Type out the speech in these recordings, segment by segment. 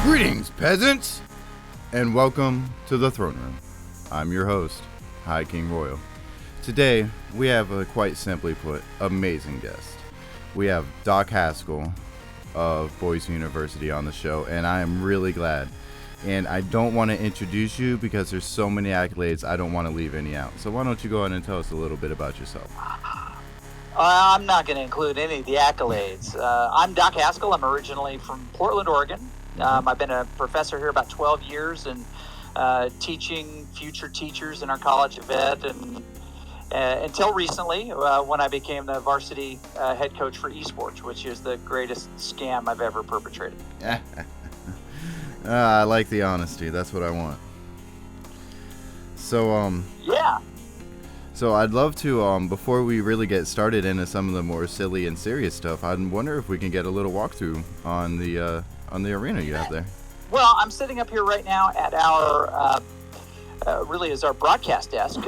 Greetings, peasants, and welcome to the Throne Room. I'm your host, High King Royal. Today, we have a quite simply put, amazing guest. We have Doc Haskell of Boise University on the show, and I am really glad. And I don't want to introduce you because there's so many accolades, I don't want to leave any out. So why don't you go ahead and tell us a little bit about yourself? I'm not going to include any of the accolades. I'm Doc Haskell. I'm originally from Portland, Oregon. I've been a professor here about 12 years and teaching future teachers in our College of Ed and until recently when I became the varsity head coach for esports, which is the greatest scam I've ever perpetrated. I like the honesty. That's what I want. So, yeah. So I'd love to, before we really get started into some of the more silly and serious stuff, I wonder if we can get a little walkthrough on the arena you have there. Well, I'm sitting up here right now at our really is our broadcast desk,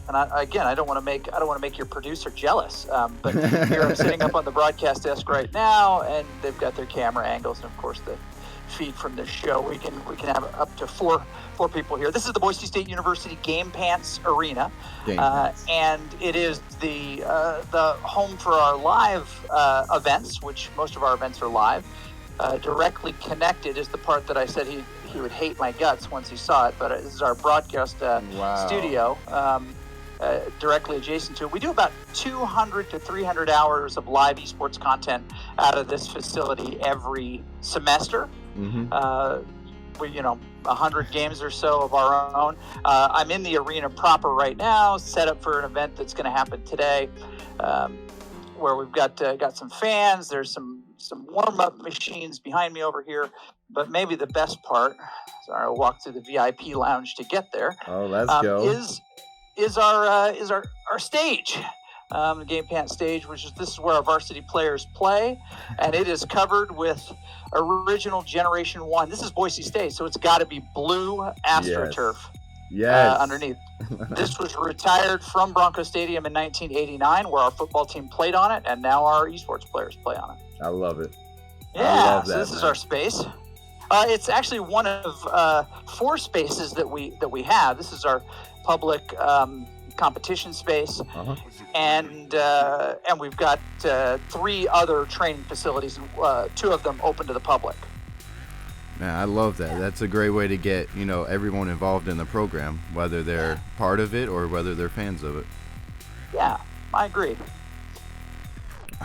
and I don't want to make your producer jealous, but here I'm sitting up on the broadcast desk right now, and they've got their camera angles, and of course the feed from this show. We can have up to four people here. This is the Boise State University Game Pants Arena, and it is the home for our live events, which most of our events are live. Directly connected is the part that I said he would hate my guts once he saw it, but this is our broadcast studio directly adjacent to it. We do about 200 to 300 hours of live esports content out of this facility every semester. We 100 games or so of our own. I'm in the arena proper right now, set up for an event that's going to happen today, where we've got some fans. There's some warm-up machines behind me over here, but maybe the best part, sorry, I'll walk through the VIP lounge to get there. Oh, let's go. Is our stage, the Game Pants stage, this is where our varsity players play, and it is covered with original Generation 1. This is Boise State, so it's got to be blue AstroTurf. Yes. Underneath. This was retired from Bronco Stadium in 1989, where our football team played on it, and now our esports players play on it. I love it. Yeah, I love that, so this is our space. It's actually one of 4 spaces that we have. This is our public competition space, and we've got 3 other training facilities, 2 of them open to the public. Man, I love that. That's a great way to get, everyone involved in the program, whether they're part of it or whether they're fans of it. Yeah, I agree.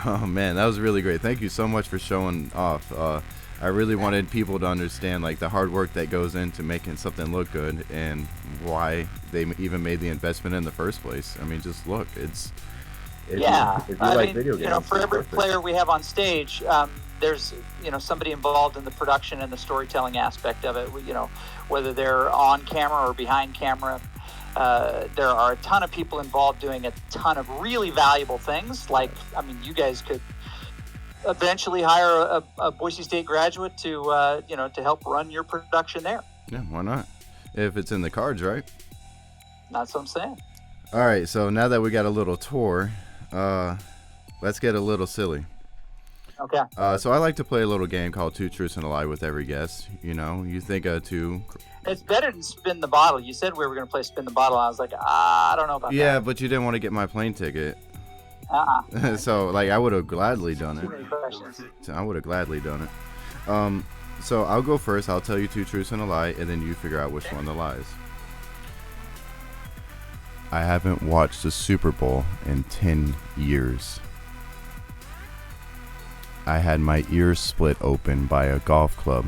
Oh, man, that was really great. Thank you so much for showing off. I really wanted people to understand, the hard work that goes into making something look good and why they even made the investment in the first place. I mean, just look. If you like video games, for every player we have on stage, there's somebody involved in the production and the storytelling aspect of it. Whether they're on camera or behind camera, there are a ton of people involved doing a ton of really valuable things. You guys could eventually hire a Boise State graduate to help run your production there. Yeah, why not? If it's in the cards, right? That's what I'm saying. All right, so now that we got a little tour, let's get a little silly. Okay. So I like to play a little game called Two Truths and a Lie with every guest. You think of two. It's better than Spin the Bottle. You said we were going to play Spin the Bottle. I was like, I don't know about that. Yeah, but you didn't want to get my plane ticket. So, I would have gladly done it. I would have gladly done it. So I'll go first. I'll tell you 2 truths and a lie, and then you figure out which one the lie is. I haven't watched the Super Bowl in 10 years. I had my ears split open by a golf club.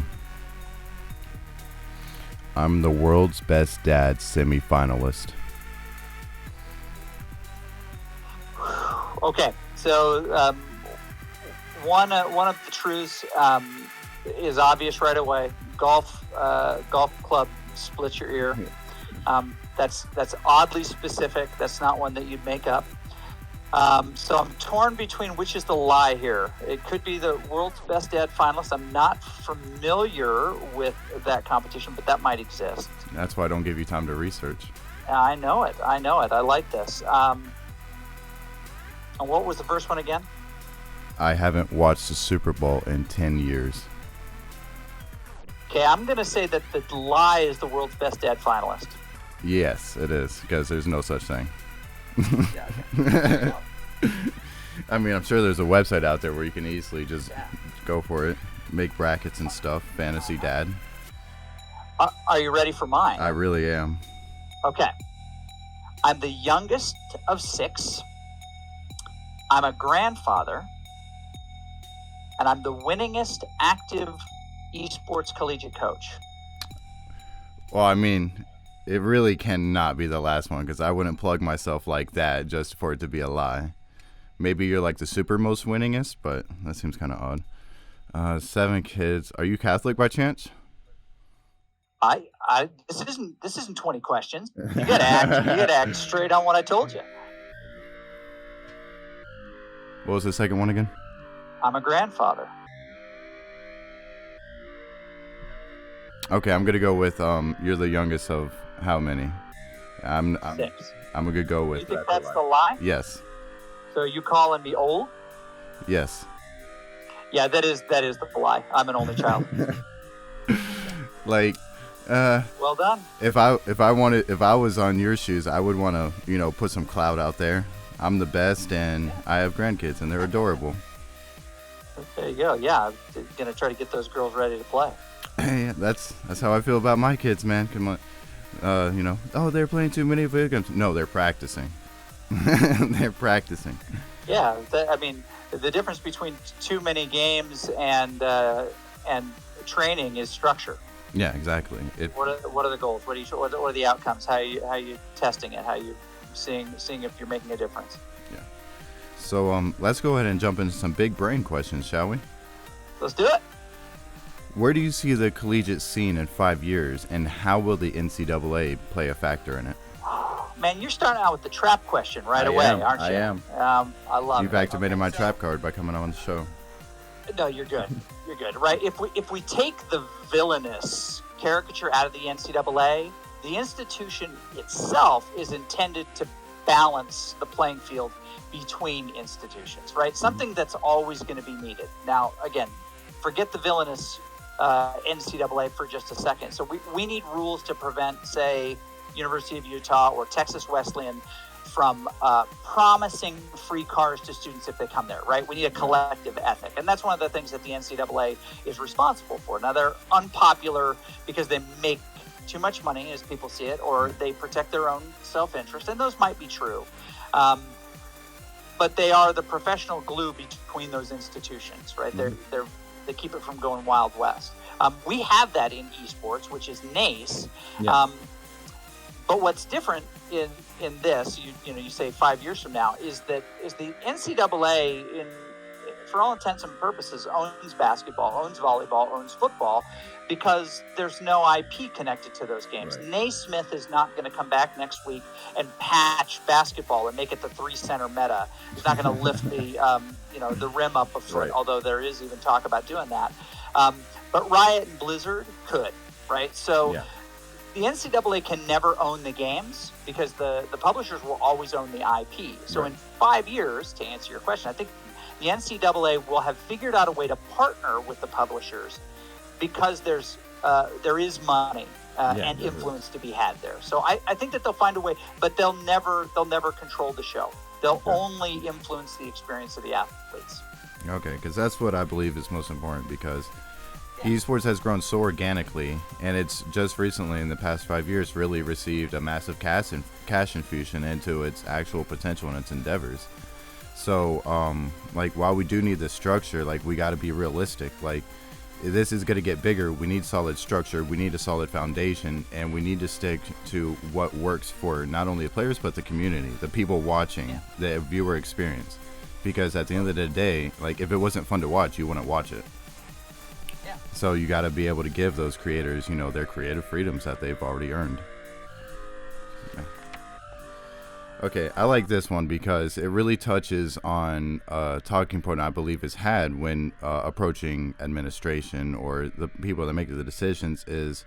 I'm the world's best dad semi-finalist. Okay, so one of the truths is obvious right away. Golf club splits your ear. That's oddly specific. That's not one that you'd make up. So I'm torn between which is the lie here. It could be the world's best dad finalist. I'm not familiar with that competition, but that might exist. That's why I don't give you time to research. I know it. I like this. And what was the first one again? I haven't watched the Super Bowl in 10 years. Okay, I'm going to say that the lie is the world's best dad finalist. Yes, it is, because there's no such thing. Yeah, okay. I mean, I'm sure there's a website out there where you can easily just go for it, make brackets and stuff. Fantasy Dad. Are you ready for mine? I really am. Okay. I'm the youngest of 6. I'm a grandfather. And I'm the winningest active esports collegiate coach. Well, I mean, it really cannot be the last one, because I wouldn't plug myself like that just for it to be a lie. Maybe you're like the super most winningest, but that seems kind of odd. 7 kids. Are you Catholic by chance? This isn't 20 questions. You gotta act straight on what I told you. What was the second one again? I'm a grandfather. Okay, I'm gonna go with you're the youngest of how many? I'm 6. I'm gonna go with. You think that's the lie? Yes. So are you calling me old? Yes. Yeah, that is the lie. I'm an only child. Like, well done. If I was on your shoes, I would want to, put some clout out there. I'm the best, and I have grandkids, and they're adorable. There you go. Yeah, I'm gonna try to get those girls ready to play. Hey, that's how I feel about my kids, man. Come on, oh, they're playing too many video games. No, they're practicing. They're practicing. Yeah, I mean, the difference between too many games and training is structure. Yeah, exactly. What are the goals? What are the outcomes? How are you testing it? How are you seeing if you're making a difference? Yeah. So let's go ahead and jump into some big brain questions, shall we? Let's do it. Where do you see the collegiate scene in 5 years, and how will the NCAA play a factor in it? Man, you're starting out with the trap question away, aren't you? I am. I love it. You've activated my trap card by coming on the show. No, you're good. You're good, right? If we take the villainous caricature out of the NCAA, the institution itself is intended to balance the playing field between institutions, right? Something that's always going to be needed. Now, again, forget the villainous NCAA for just a second. So we need rules to prevent, say, University of Utah or Texas Wesleyan from promising free cars to students if they come there, right? We need a collective ethic. And that's one of the things that the NCAA is responsible for. Now, they're unpopular because they make too much money, as people see it, or they protect their own self-interest, and those might be true. But they are the professional glue between those institutions, right? Mm-hmm. They keep it from going Wild West. We have that in esports, which is NACE. Yeah. But what's different in this, you say 5 years from now, is the NCAA, for all intents and purposes, owns basketball, owns volleyball, owns football, because there's no IP connected to those games. Right. Naismith is not going to come back next week and patch basketball and make it the 3-center meta. He's not going to lift the rim up a foot, right, although there is even talk about doing that. But Riot and Blizzard could, right? So yeah. The NCAA can never own the games because the publishers will always own the IP. So right. In 5 years, to answer your question, I think the NCAA will have figured out a way to partner with the publishers because there is money and influence to be had there. So I think that they'll find a way, but they'll never control the show. They'll only influence the experience of the athletes. Okay, because that's what I believe is most important, because esports has grown so organically, and it's just recently in the past 5 years really received a massive cash infusion into its actual potential and its endeavors. So while we do need the structure, we got to be realistic. This is going to get bigger. We need solid structure, we need a solid foundation, and we need to stick to what works for not only the players but the community, the people watching, the viewer experience. Because at the end of the day, if it wasn't fun to watch, you wouldn't watch it. So you got to be able to give those creators, their creative freedoms that they've already earned. Okay, I like this one because it really touches on a talking point I believe is had when approaching administration or the people that make the decisions, is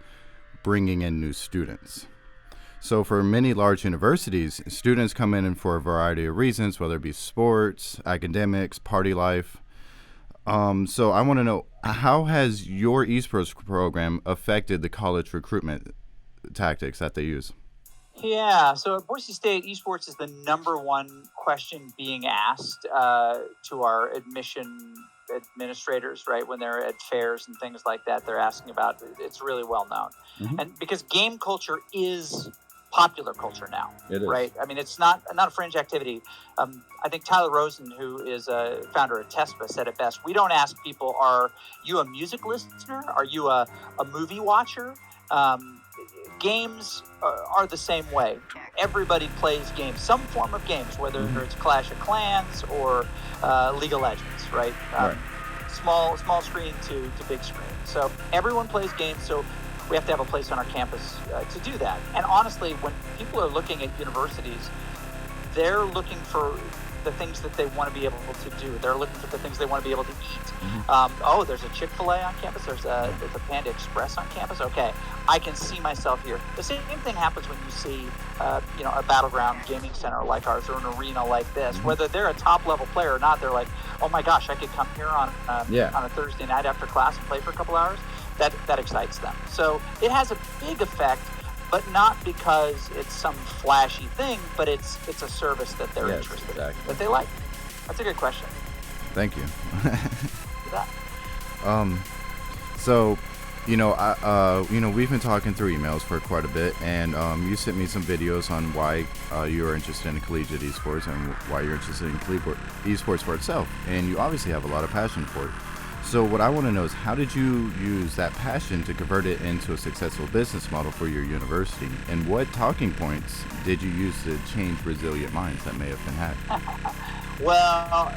bringing in new students. So for many large universities, students come in for a variety of reasons, whether it be sports, academics, party life. So I want to know, How has your esports program affected the college recruitment tactics that they use? Yeah, so at Boise State, esports is the number one question being asked to our admission administrators, right? When they're at fairs and things like that, they're asking about it. It's really well known. Mm-hmm. And because game culture is popular culture now, It is. right? I mean, it's not a fringe activity. I think Tyler Rosen, who is a founder of TESPA, said it best. We don't ask people, are you a music listener? Are you a movie watcher? Games are the same way. Everybody plays games, some form of games, whether it's Clash of Clans or League of Legends, right? Right. Small screen to big screen. So everyone plays games, so we have to have a place on our campus to do that. And honestly, when people are looking at universities, they're looking for the things that they want to be able to do. They're looking for the things they want to be able to eat. There's a Chick-fil-A on campus. There's a Panda Express on campus. Okay, I can see myself here. The same thing happens when you see, a battleground gaming center like ours or an arena like this. Whether they're a top-level player or not, they're like, oh my gosh, I could come here on a Thursday night after class and play for a couple hours. That excites them. So it has a big effect, but not because it's some flashy thing, but it's a service that they're interested in, that they like. That's a good question. Thank you. For that. So, we've been talking through emails for quite a bit, and you sent me some videos on why you are interested in collegiate esports and why you're interested in esports for itself, and you obviously have a lot of passion for it. So what I want to know is, how did you use that passion to convert it into a successful business model for your university? And what talking points did you use to change resilient minds that may have been had? Well,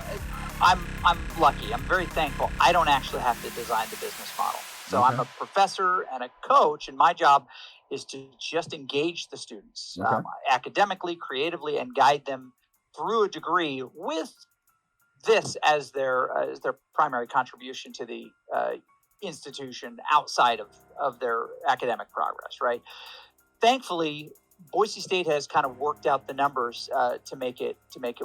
I'm lucky. I'm very thankful. I don't actually have to design the business model. So I'm a professor and a coach, and my job is to just engage the students academically, creatively, and guide them through a degree with this as their primary contribution to the institution outside of their academic progress, right? Thankfully, Boise State has kind of worked out the numbers to make it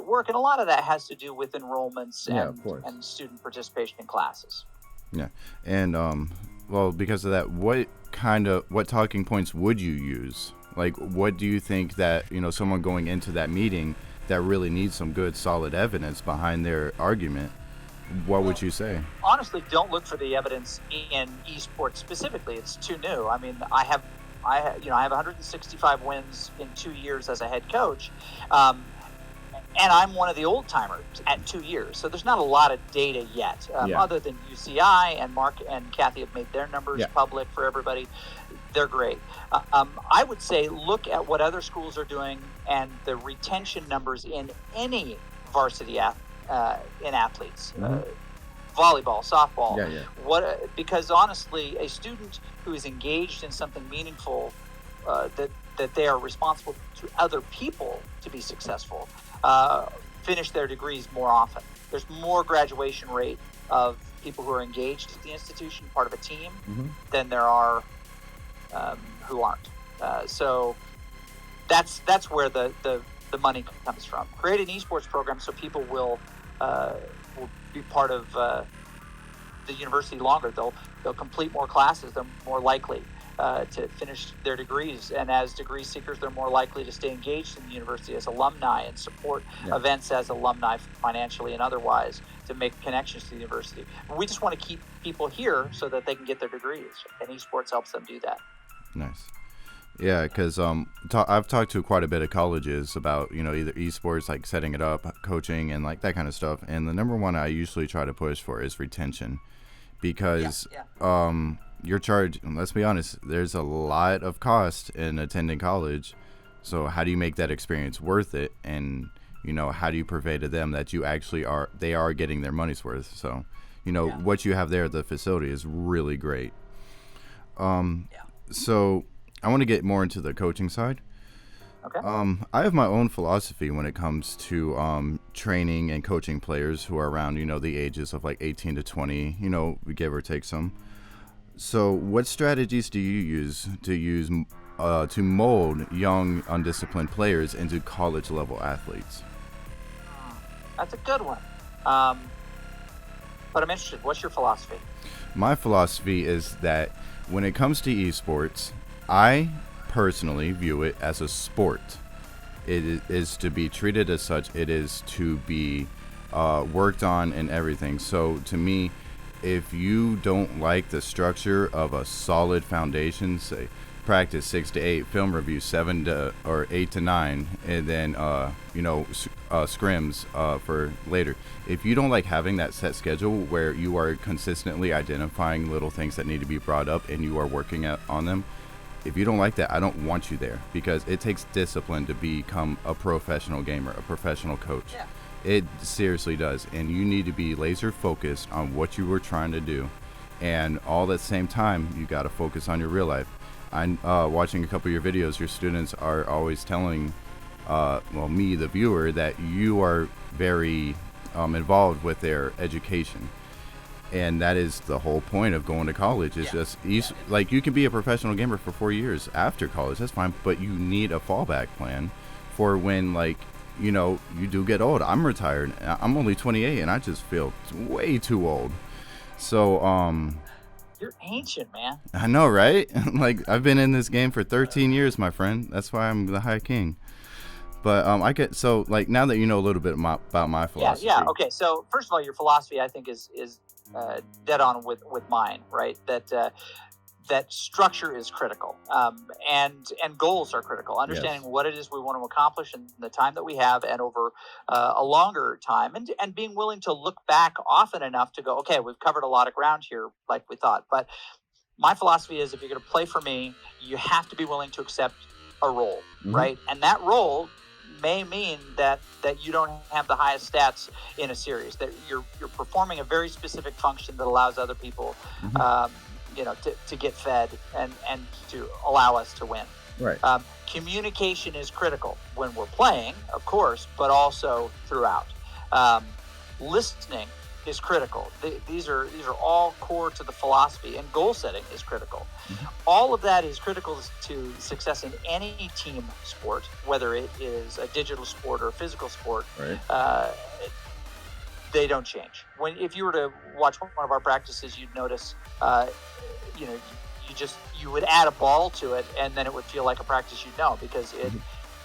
work, and a lot of that has to do with enrollments and student participation in classes. Yeah, and because of that, what talking points would you use? Like, what do you think that someone going into that meeting that really needs some good solid evidence behind their argument, what would you say? Honestly, don't look for the evidence in esports specifically. It's too new. I mean, I have 165 wins in 2 years as a head coach, and I'm one of the old timers at 2 years. So there's not a lot of data yet, other than UCI and Mark and Kathy have made their numbers public for everybody. They're great. I would say look at what other schools are doing and the retention numbers in any varsity in athletes, volleyball, softball. Because honestly, a student who is engaged in something meaningful that they are responsible to other people to be successful finish their degrees more often. There's more graduation rate of people who are engaged at the institution, part of a team, than there are who aren't. So that's where the money comes from. Create an esports program so people will be part of the university longer. They'll complete more classes. They're more likely to finish their degrees, and as degree seekers, they're more likely to stay engaged in the university as alumni and support events as alumni financially and otherwise to make connections to the university. We just want to keep people here so that they can get their degrees, and esports helps them do that. Nice. Yeah, because I've talked to quite a bit of colleges about either esports, like setting it up, coaching, and like that kind of stuff. And the number one I usually try to push for is retention, because your charge. Let's be honest, there's a lot of cost in attending college. So how do you make that experience worth it? And how do you purvey to them that you actually they are getting their money's worth? So what you have there at the facility is really great. So I want to get more into the coaching side. Okay. I have my own philosophy when it comes to training and coaching players who are around, the ages of like 18 to 20, give or take some. So what strategies do you use to mold young, undisciplined players into college level athletes? That's a good one. But I'm interested. What's your philosophy? My philosophy is that when it comes to esports, I personally view it as a sport. It is to be treated as such. It is to be worked on and everything. So to me, if you don't like the structure of a solid foundation, say practice 6 to 8, film review 7 to or 8 to 9, and then scrims for later. If you don't like having that set schedule where you are consistently identifying little things that need to be brought up and you are working on them, if you don't like that, I don't want you there, because it takes discipline to become a professional gamer, a professional coach. Yeah. It seriously does, and you need to be laser focused on what you were trying to do, and all at the same time, you got to focus on your real life. I'm watching a couple of your videos. Your students are always telling, me, the viewer, that you are very involved with their education. And that is the whole point of going to college. Is just like, you can be a professional gamer for 4 years after college. That's fine, but you need a fallback plan for when, like, you do get old. I'm retired. I'm only 28, and I just feel way too old. So, you're ancient, man. I know, right? Like, I've been in this game for 13 years, my friend. That's why I'm the High King. But like, now that you know a little bit about my philosophy. Yeah. Okay. So first of all, your philosophy, I think, is dead on with mine, right? That structure is critical, and goals are critical. Understanding what it is we want to accomplish in the time that we have, and over a longer time, and being willing to look back often enough to go, okay, we've covered a lot of ground here, like we thought. But my philosophy is, if you're going to play for me, you have to be willing to accept a role, right? And that role may mean that you don't have the highest stats in a series, that you're performing a very specific function that allows other people to get fed and to allow us to win. Right. Communication is critical when we're playing, of course, but also throughout. Listening is critical. These are all core to the philosophy, and goal setting is critical. All of that is critical to success in any team sport, whether it is a digital sport or a physical sport. Right. They don't change. If you were to watch one of our practices, you'd notice, you would add a ball to it, and then it would feel like a practice because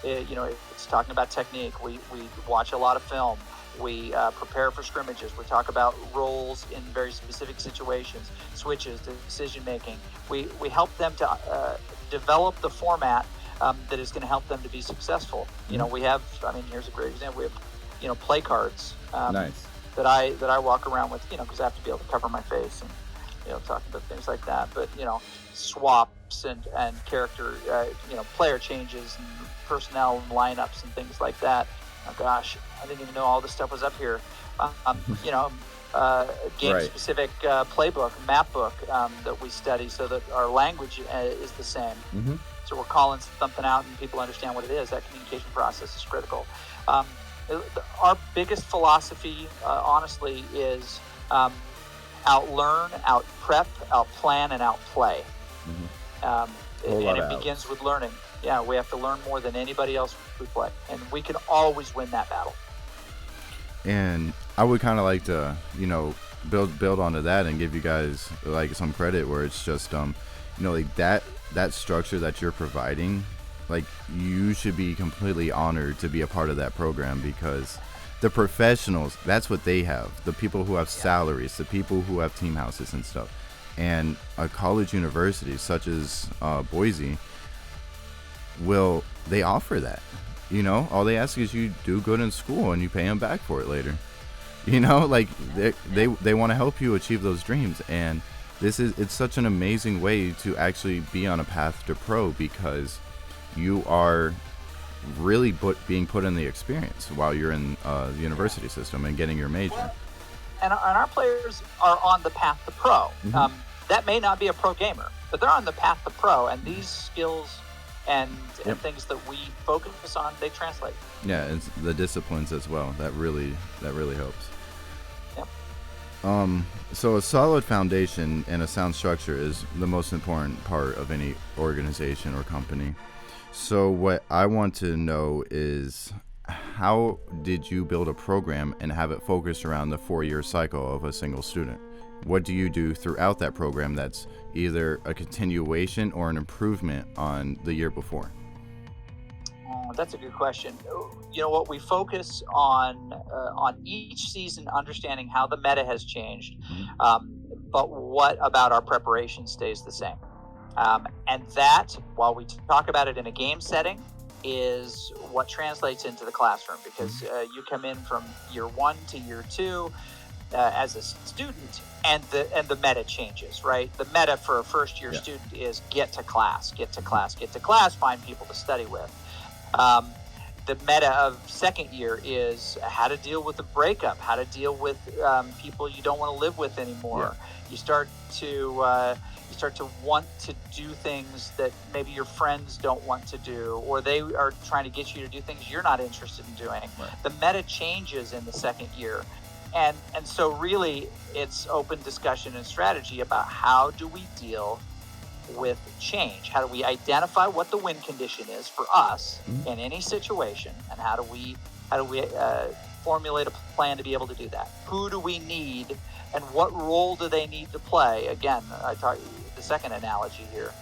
it's talking about technique. We watch a lot of film. We prepare for scrimmages. We talk about roles in very specific situations, switches, decision making. We help them to develop the format that is going to help them to be successable. We have. Here's a great example. We have, play cards. Nice. That I walk around with, because I have to be able to cover my face and talk about things like that. But swaps and character, player changes and personnel and lineups and things like that. Oh gosh, I didn't even know all this stuff was up here. Game-specific playbook, map book that we study, so that our language is the same. So we're calling something out and people understand what it is. That communication process is critical. Our biggest philosophy, honestly, is out-learn, out-prep, out-plan, and out-play. And it begins with learning. Yeah, we have to learn more than anybody else we play, and we can always win that battle. And I would kind of like to, build onto that and give you guys like some credit, where it's just, like that structure that you're providing. Like, you should be completely honored to be a part of that program, because the professionals, that's what they have. The people who have salaries, the people who have team houses and stuff. And a college university such as Boise, they offer that. All they ask is you do good in school and you pay them back for it later. Like, they want to help you achieve those dreams. And it's such an amazing way to actually be on a path to pro, because you are really being put in the experience while you're in the university system and getting your major. And our players are on the path to pro. That may not be a pro gamer, but they're on the path to pro, and these skills and things that we focus on, they translate. Yeah, and the disciplines as well. That really helps. Yep. So a solid foundation and a sound structure is the most important part of any organization or company. So what I want to know is, how did you build a program and have it focused around the 4-year cycle of a single student? what do you do throughout that program that's either a continuation or an improvement on the year before? That's a good question. You know what? We focus on each season, understanding how the meta has changed, but what about our preparation stays the same. And that, while we talk about it in a game setting, is what translates into the classroom, because you come in from year 1 to year 2 as a student, and the meta changes, right? The meta for a first year student is get to class, find people to study with. The meta of second year is how to deal with the breakup, how to deal with people you don't want to live with anymore. You start to want to do things that maybe your friends don't want to do, or they are trying to get you to do things you're not interested in doing. The meta changes in the second year. And so really it's open discussion and strategy about how do we deal with change? How do we identify what the win condition is for us in any situation, and how do we formulate a plan to be able to do that? Who do we need, and what role do they need to play? Again, I taught you the second analogy here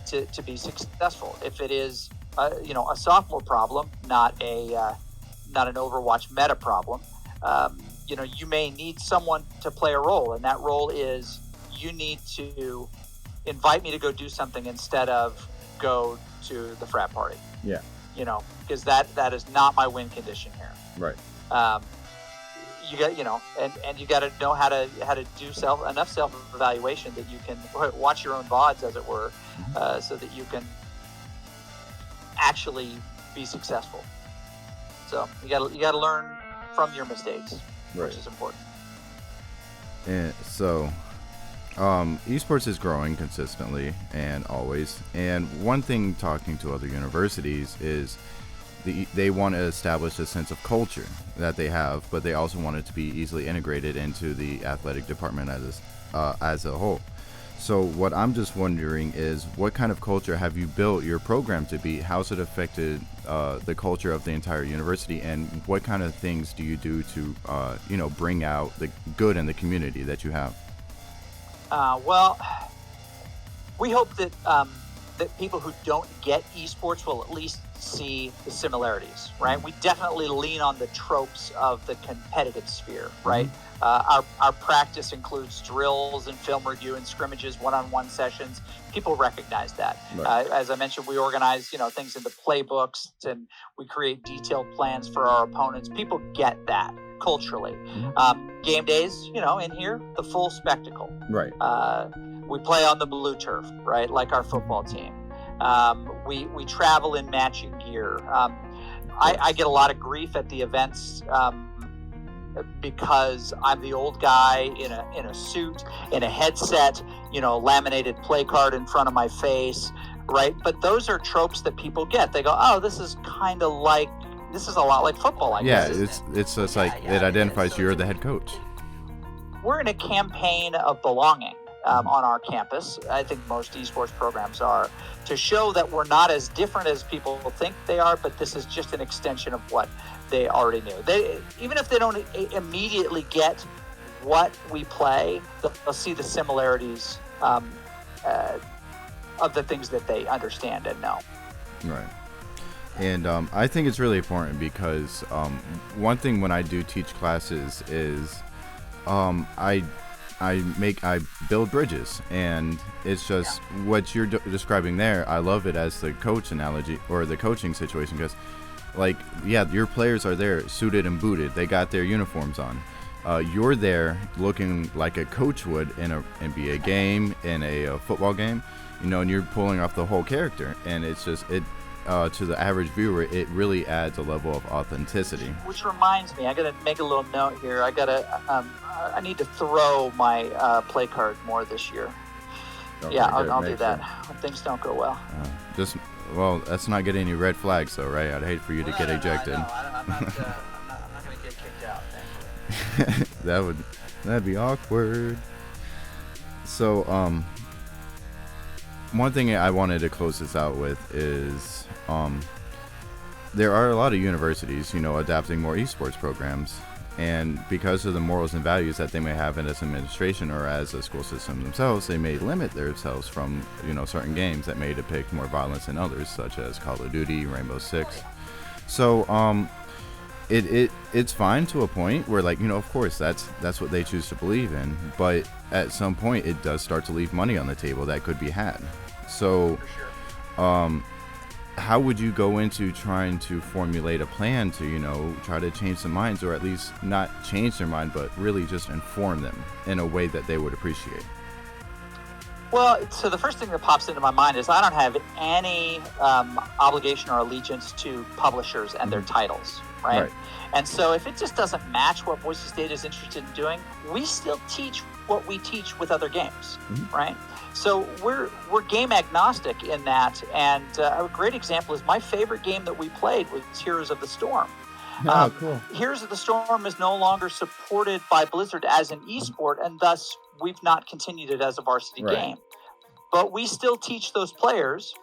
to be successful. If it is a sophomore problem, not an Overwatch meta problem, you may need someone to play a role, and that role is you need to invite me to go do something instead of go to the frat party. Because that is not my win condition here. You got and you got to know how to do enough self evaluation that you can watch your own VODs, as it were, so that you can actually be successful. So you got to learn from your mistakes, which is important. And so esports is growing consistently and always, and one thing talking to other universities is they want to establish a sense of culture that they have, but they also want it to be easily integrated into the athletic department as a whole. So what I'm just wondering is, what kind of culture have you built your program to be? How's it affected the culture of the entire university, and what kind of things do you do to bring out the good in the community that you have? Well, we hope that people who don't get esports will at least see the similarities, right? We definitely lean on the tropes of the competitive sphere, right? Our practice includes drills and film review and scrimmages, one-on-one sessions. People recognize that. As I mentioned, we organize, things into playbooks, and we create detailed plans for our opponents. People get that culturally. Game days, in here, the full spectacle. We play on the blue turf, right? Like our football team. We travel in matching gear. I get a lot of grief at the events because I'm the old guy in a suit, in a headset, laminated play card in front of my face, right? But those are tropes that people get. They go, oh, this is a lot like football, I guess. It's just it identifies you're the head coach. We're in a campaign of belonging on our campus. I think most esports programs are, to show that we're not as different as people think they are, but this is just an extension of what they already knew. Even if they don't immediately get what we play, they'll see the similarities of the things that they understand and know. Right. And I think it's really important because one thing when I do teach classes is I build bridges, and it's just what you're describing there. I love it as the coach analogy or the coaching situation, because your players are there suited and booted. They got their uniforms on. You're there looking like a coach would in an NBA game, in a football game, and you're pulling off the whole character. And it's just, to the average viewer, it really adds a level of authenticity. Which reminds me, I got to make a little note here. I need to throw my play card more this year. I'll do that when things don't go well. Let's not get any red flags, though, right? I'd hate for you to get ejected. No, I'm not going to get kicked out, thankfully. That'd be awkward. So, one thing I wanted to close this out with is, there are a lot of universities, adapting more esports programs. And because of the morals and values that they may have in this administration or as a school system themselves, they may limit themselves from, certain games that may depict more violence than others, such as Call of Duty, Rainbow Six. So it's fine to a point where, of course that's what they choose to believe in, but at some point it does start to leave money on the table that could be had. So how would you go into trying to formulate a plan to, try to change some minds, or at least not change their mind, but really just inform them in a way that they would appreciate? Well, so the first thing that pops into my mind is I don't have any obligation or allegiance to publishers and their titles, right? And so if it just doesn't match what Boise State is interested in doing, we still teach what we teach with other games, right? So we're game agnostic in that, and a great example is my favorite game that we played was Heroes of the Storm. Cool. Heroes of the Storm is no longer supported by Blizzard as an esport, and thus we've not continued it as a varsity game. But we still teach those players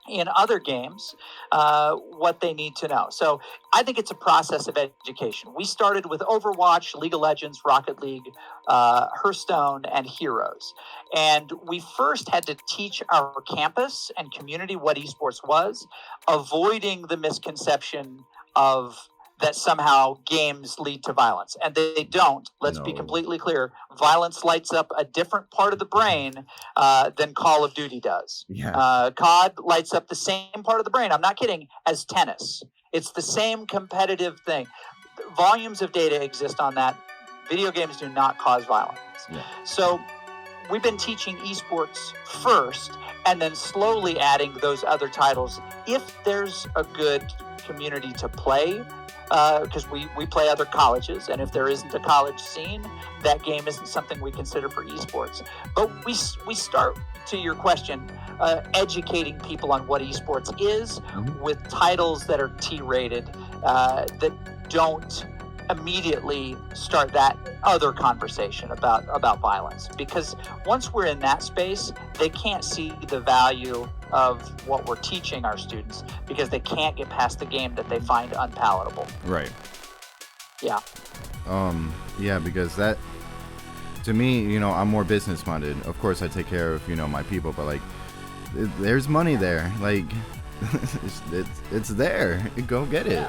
in other games what they need to know. So I think it's a process of education. We started with Overwatch, League of Legends, Rocket League, Hearthstone, and Heroes. And we first had to teach our campus and community what esports was, avoiding the misconception of that somehow games lead to violence. And they don't. Let's be completely clear. Violence lights up a different part of the brain than Call of Duty does. COD lights up the same part of the brain, I'm not kidding, as tennis. It's the same competitive thing. Volumes of data exist on that. Video games do not cause violence. So we've been teaching esports first and then slowly adding those other titles. If there's a good community to play, because we play other colleges, and if there isn't a college scene, that game isn't something we consider for esports. But we start, to your question, educating people on what esports is with titles that are T-rated, that don't immediately start that other conversation about violence. Because once we're in that space, they can't see the value of what we're teaching our students because they can't get past the game that they find unpalatable. Right. Yeah. Yeah, because that, to me, I'm more business minded. Of course, I take care of, my people, but there's money there. It's there. Go get it.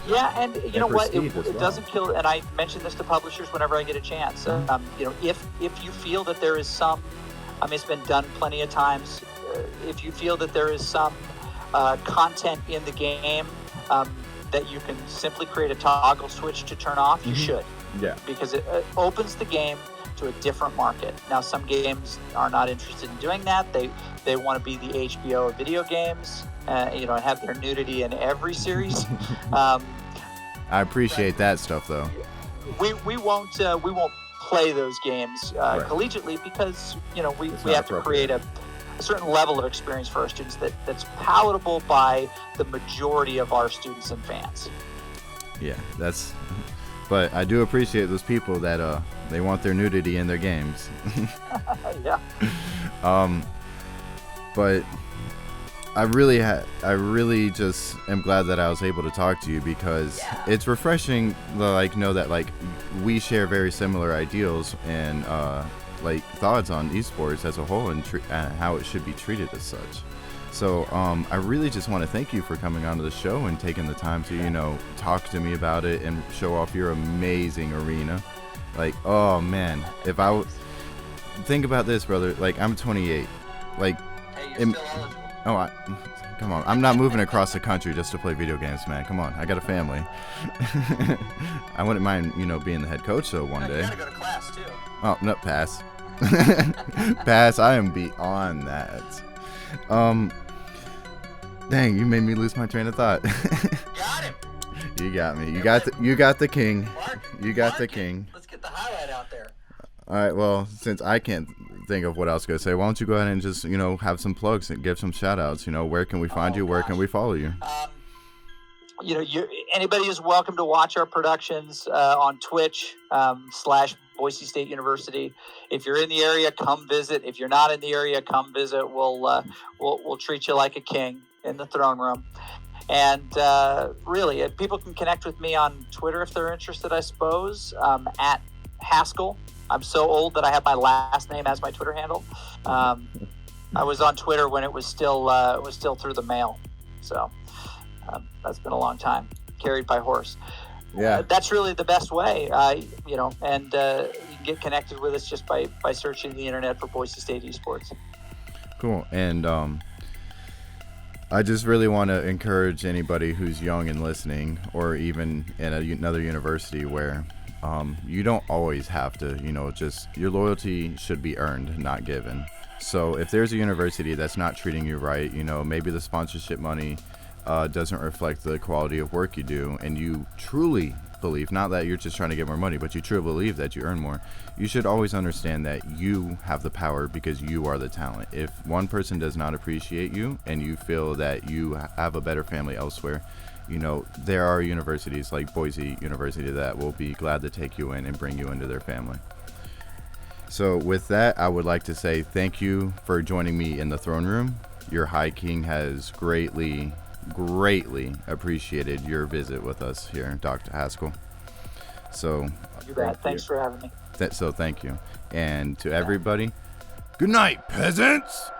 Yeah, and you know what? It doesn't kill. And I mention this to publishers whenever I get a chance. If you feel that there is some, it's been done plenty of times. If you feel that there is some content in the game that you can simply create a toggle switch to turn off, you should. Yeah. Because it opens the game to a different market. Now, some games are not interested in doing that. They want to be the HBO of video games. And have their nudity in every series. I appreciate that stuff, though. We won't play those games collegiately because we have to create a certain level of experience for our students that's palatable by the majority of our students and fans. Yeah, but I do appreciate those people that they want their nudity in their games. Yeah. But I really just am glad that I was able to talk to you because it's refreshing to know that we share very similar ideals and thoughts on esports as a whole and how it should be treated as such. So I really just want to thank you for coming onto the show and taking the time to talk to me about it and show off your amazing arena. Oh man, if I think about this, brother, I'm 28, hey, you're still eligible. Oh, come on. I'm not moving across the country just to play video games, man. Come on. I got a family. I wouldn't mind, being the head coach, though, one day. You gotta go to class, too. Oh, no, pass. Pass. I am beyond that. Dang, you made me lose my train of thought. Got him. You got me. You got the king. You got the king. Let's get the highlight out there. All right, well, since I can't think of what else to say, why don't you go ahead and just, have some plugs and give some shout outs, where can we find you? Where can we follow you? Anybody is welcome to watch our productions on Twitch / Boise State University. If you're in the area, come visit. If you're not in the area, come visit. We'll treat you like a king in the throne room. And really, people can connect with me on Twitter if they're interested, I suppose, at Haskell. I'm so old that I have my last name as my Twitter handle. I was on Twitter when it was still through the mail. So that's been a long time, carried by horse. Yeah. That's really the best way, and you can get connected with us just by searching the internet for Boise State Esports. Cool. And I just really want to encourage anybody who's young and listening, or even in another university where you don't always have to, just your loyalty should be earned, not given. So if there's a university that's not treating you right, maybe the sponsorship money doesn't reflect the quality of work you do, and you truly believe, not that you're just trying to get more money, but you truly believe that you earn more, you should always understand that you have the power because you are the talent. If one person does not appreciate you and you feel that you have a better family elsewhere, there are universities like Boise University that will be glad to take you in and bring you into their family. So with that, I would like to say thank you for joining me in the throne room. Your High King has greatly appreciated your visit with us here, Dr. Haskell. So you bet. Thanks for having me. So thank you. And to everybody, good night, peasants.